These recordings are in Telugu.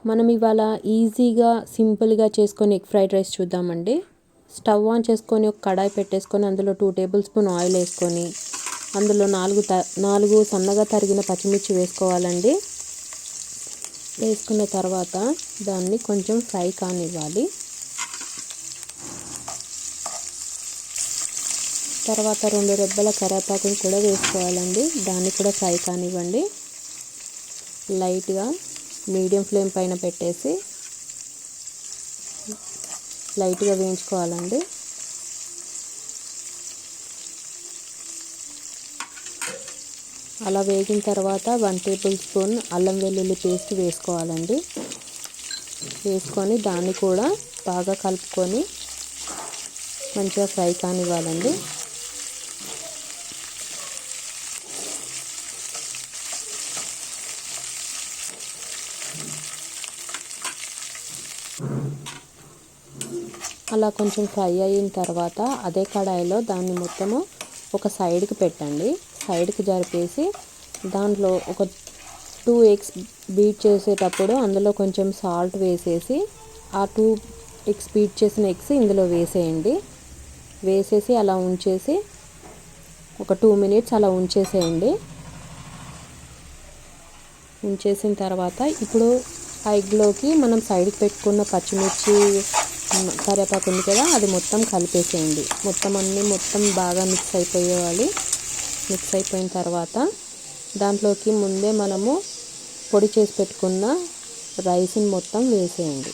మనం ఇవాళ ఈజీగా సింపుల్గా చేసుకొని ఎగ్ ఫ్రైడ్ రైస్ చూద్దామండి. స్టవ్ ఆన్ చేసుకొని ఒక కడాయి పెట్టేసుకొని అందులో 2 టేబుల్ స్పూన్ ఆయిల్ వేసుకొని అందులో 4 సన్నగా తరిగిన పచ్చిమిర్చి వేసుకోవాలండి. వేసుకున్న తర్వాత దాన్ని కొంచెం ఫ్రై కానివ్వాలి. తర్వాత 2 రెబ్బల కరివేపాకుని కూడా వేసుకోవాలండి. దాన్ని కూడా ఫ్రై కానివ్వండి. లైట్గా మీడియం ఫ్లేమ్ పైన పెట్టేసి లైట్గా వేయించుకోవాలండి. అలా వేగిన తర్వాత 1 టేబుల్ స్పూన్ అల్లం వెల్లుల్లి పేస్ట్ వేసుకోవాలండి. వేసుకొని దాన్ని కూడా బాగా కలుపుకొని మంచిగా ఫ్రై కానివ్వాలండి. అలా కొంచెం ఫ్రై అయిన తర్వాత అదే కడాయిలో దాన్ని మొత్తము ఒక సైడ్కి పెట్టండి. సైడ్కి జరిపేసి దాంట్లో ఒక 2 ఎగ్స్ బీట్ చేసేటప్పుడు అందులో కొంచెం సాల్ట్ వేసేసి ఆ 2 ఎగ్స్ బీట్ చేసిన ఎగ్స్ ఇందులో వేసేయండి. వేసేసి అలా ఉంచేసి ఒక 2 మినిట్స్ అలా ఉంచేసేయండి. ఉంచేసిన తర్వాత ఇప్పుడు ఆ ఎగ్లోకి మనం సైడ్కి పెట్టుకున్న పచ్చిమిర్చి కరివేపాకు ఉంది కదా, అది మొత్తం కలిపేసేయండి. మొత్తం బాగా మిక్స్ అయిపోయేవాలి. మిక్స్ అయిపోయిన తర్వాత దాంట్లోకి ముందే మనము పొడి చేసి పెట్టుకున్న రైస్ని మొత్తం వేసేయండి.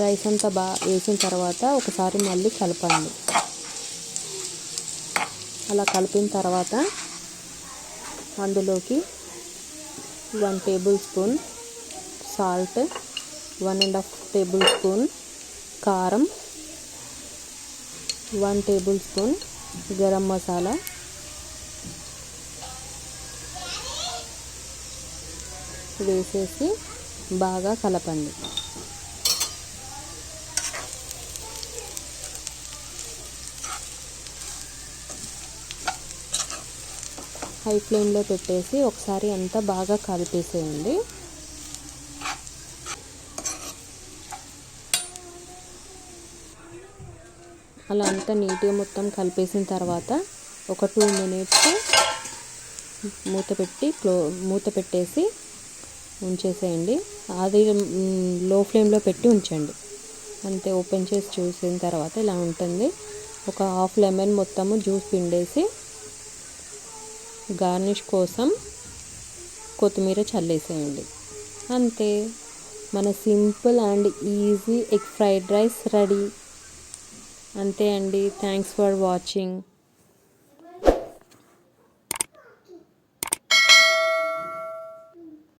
రైస్ అంతా బాగా వేసిన తర్వాత ఒకసారి మళ్ళీ కలపండి. అలా కలిపిన తర్వాత అందులోకి 1 table spoon salt, 1.5 table spoon కారం, 1 టేబుల్ స్పూన్ గరం మసాలా వేసేసి బాగా కలపండి. హై ఫ్లేమ్లో పెట్టేసి ఒకసారి అంతా బాగా కలిపేసేయండి. అలా అంతా నీట్గా మొత్తం కలిపేసిన తర్వాత ఒక 2 మినిట్స్ మూత పెట్టేసి ఉంచేసేయండి. అది లో ఫ్లేమ్లో పెట్టి ఉంచండి. అంతే. ఓపెన్ చేసి చూసిన తర్వాత ఇలా ఉంటుంది. ఒక హాఫ్ లెమన్ మొత్తము జ్యూస్ పిండేసి గార్నిష్ కోసం కొత్తిమీర చల్లేసేయండి. అంతే, మన simple and easy egg fried rice ready. అంతే అండి. Thanks for watching.